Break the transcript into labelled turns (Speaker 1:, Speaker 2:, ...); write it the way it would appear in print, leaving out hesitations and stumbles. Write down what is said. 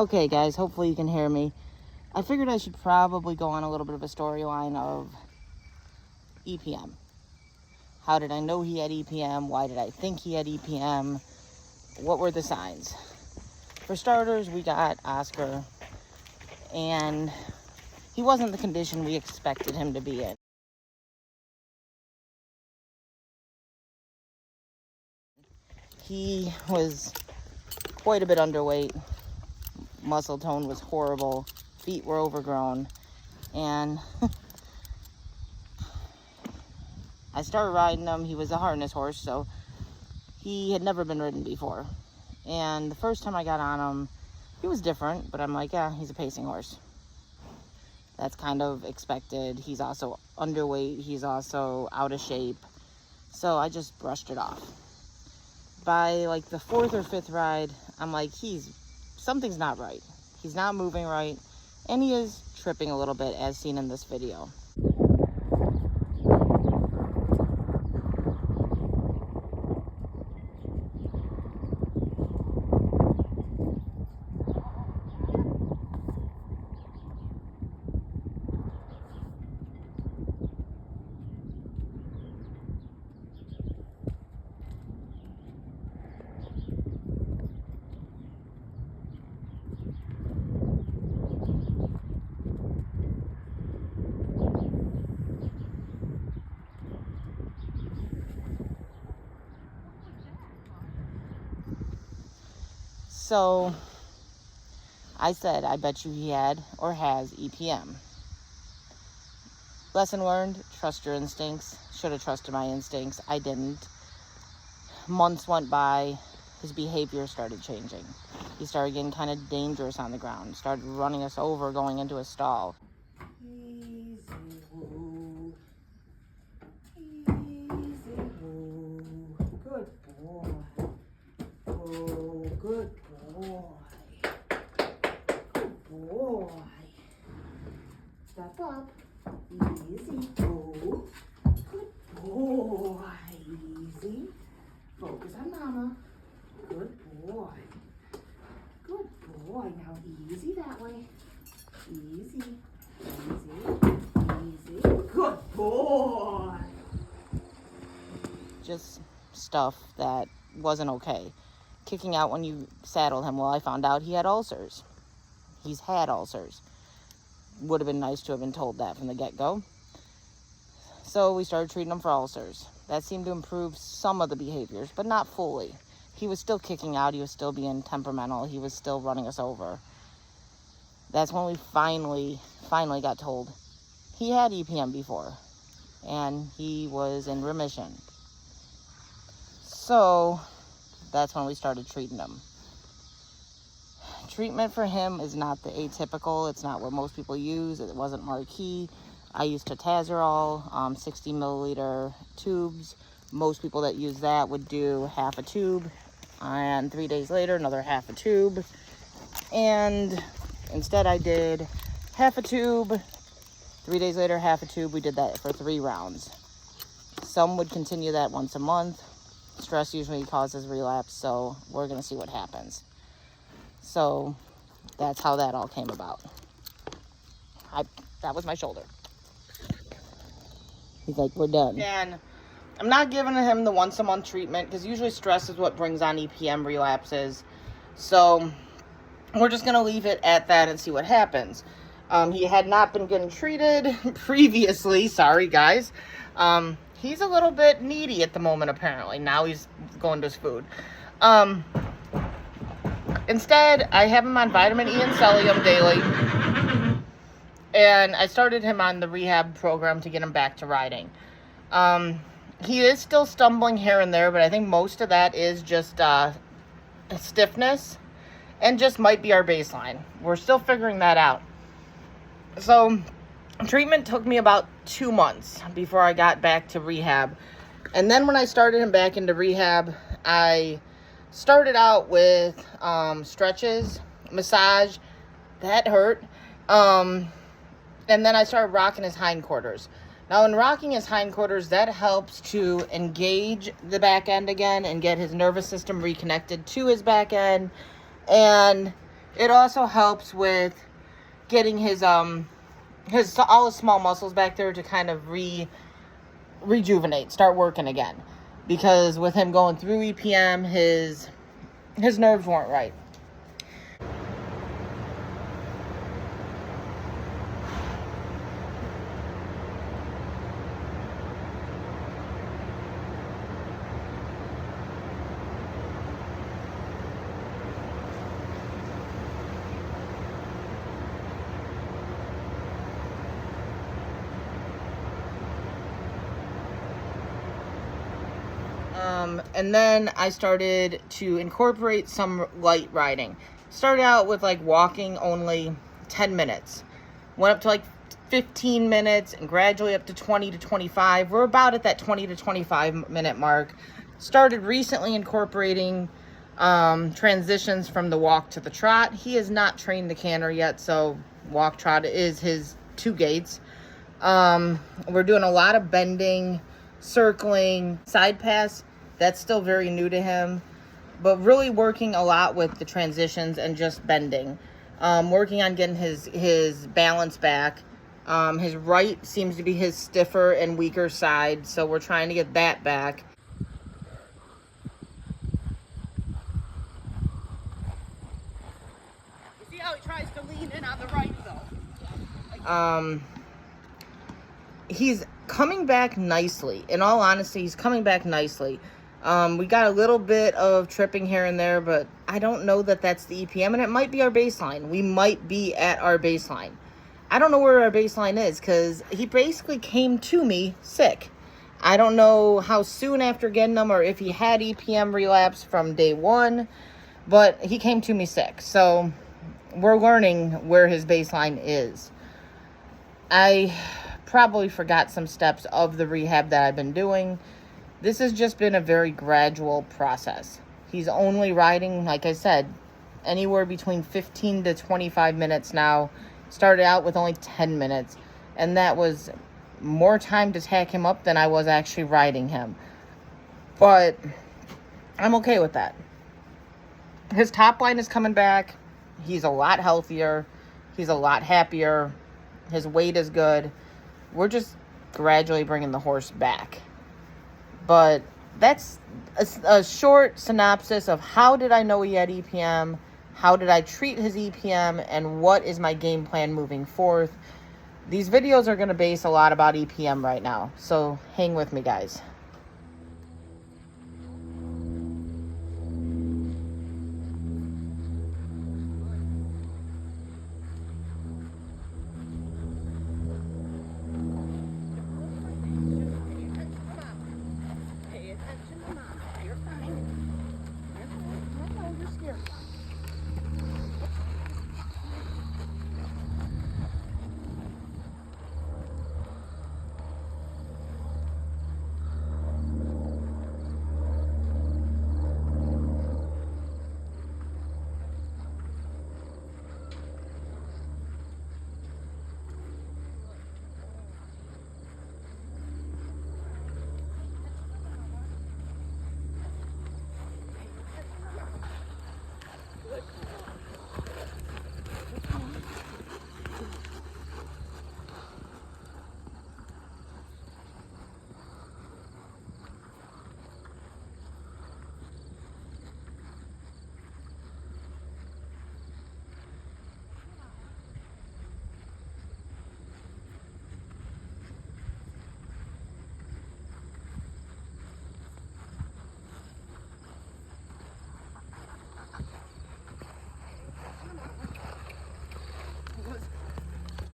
Speaker 1: Okay, guys, hopefully you can hear me. I figured I should probably go on a little bit of a storyline of EPM. How did I know he had EPM? Why did I think he had EPM? What were the signs? For starters, we got Oscar, and he wasn't the condition we expected him to be in. He was quite a bit underweight. Muscle tone was horrible. Feet were overgrown. And I started riding him. He was a harness horse, so he had never been ridden before. And the first time I got on him, he was different, but I'm like, yeah, he's a pacing horse. That's kind of expected. He's also underweight. He's also out of shape. So I just brushed it off. By like the fourth or fifth ride, I'm like, something's not right. He's not moving right, and he is tripping a little bit, as seen in this video. So I said, I bet you he had or has EPM. Lesson learned, trust your instincts. Should have trusted my instincts. I didn't. Months went by. His behavior started changing. He started getting kind of dangerous on the ground. Started running us over, going into a stall. Easy, woo. Easy, woo. Good boy. Oh, good boy. Good boy. Step up. Easy. Oh, good boy. Easy. Focus on mama. Good boy. Good boy. Now easy that way. Easy. Easy. Easy. Good boy. Just stuff that wasn't okay. Kicking out when you saddle him. Well, I found out he had ulcers. He's had ulcers. Would have been nice to have been told that from the get-go. So we started treating him for ulcers. That seemed to improve some of the behaviors, but not fully. He was still kicking out. He was still being temperamental. He was still running us over. That's when we finally got told he had EPM before, and he was in remission. So that's when we started treating him. Treatment for him is not the atypical. It's not what most people use. It wasn't Marquis. I used Tazarol, 60 milliliter tubes. Most people that use that would do half a tube, and 3 days later, another half a tube. And instead I did half a tube, 3 days later, half a tube. We did that for 3 rounds. Some would continue that once a month. Stress usually causes relapse, so we're gonna see what happens. So that's how that all came about. That was my shoulder. He's like, we're done. And I'm not giving him the once a month treatment because usually stress is what brings on EPM relapses. So we're just gonna leave it at that and see what happens. He had not been getting treated previously. Sorry, guys. He's a little bit needy at the moment, apparently. Now he's going to his food. Instead, I have him on vitamin E and Cellium daily. And I started him on the rehab program to get him back to riding. He is still stumbling here and there, but I think most of that is just stiffness and just might be our baseline. We're still figuring that out. So treatment took me about 2 months before I got back to rehab. And then when I started him back into rehab, I started out with stretches, massage. That hurt. And then I started rocking his hindquarters. Now, in rocking his hindquarters, that helps to engage the back end again and get his nervous system reconnected to his back end. And It also helps with getting his all his small muscles back there to kind of rejuvenate, start working again. Because with him going through EPM, his nerves weren't right. And then I started to incorporate some light riding. Started out with like walking only 10 minutes. Went up to like 15 minutes and gradually up to 20 to 25. We're about at that 20 to 25 minute mark. Started recently incorporating transitions from the walk to the trot. He has not trained the canter yet, so walk trot is his 2 gaits. We're doing a lot of bending, circling, side pass. That's still very new to him, but really working a lot with the transitions and just bending. Working on getting his balance back. His right seems to be his stiffer and weaker side, so we're trying to get that back. You see how he tries to lean in on the right, though? He's coming back nicely. In all honesty, he's coming back nicely. We got a little bit of tripping here and there, but I don't know that that's the EPM, and it might be our baseline. We might be at our baseline. I don't know where our baseline is because he basically came to me sick. I don't know how soon after getting him or if he had EPM relapse from day 1, but he came to me sick. So we're learning where his baseline is. I probably forgot some steps of the rehab that I've been doing. This has just been a very gradual process. He's only riding, like I said, anywhere between 15 to 25 minutes now. Started out with only 10 minutes, and that was more time to tack him up than I was actually riding him. But I'm okay with that. His top line is coming back. He's a lot healthier. He's a lot happier. His weight is good. We're just gradually bringing the horse back. But that's a short synopsis of how did I know he had EPM, how did I treat his EPM, and what is my game plan moving forth. These videos are going to base a lot about EPM right now, so hang with me, guys.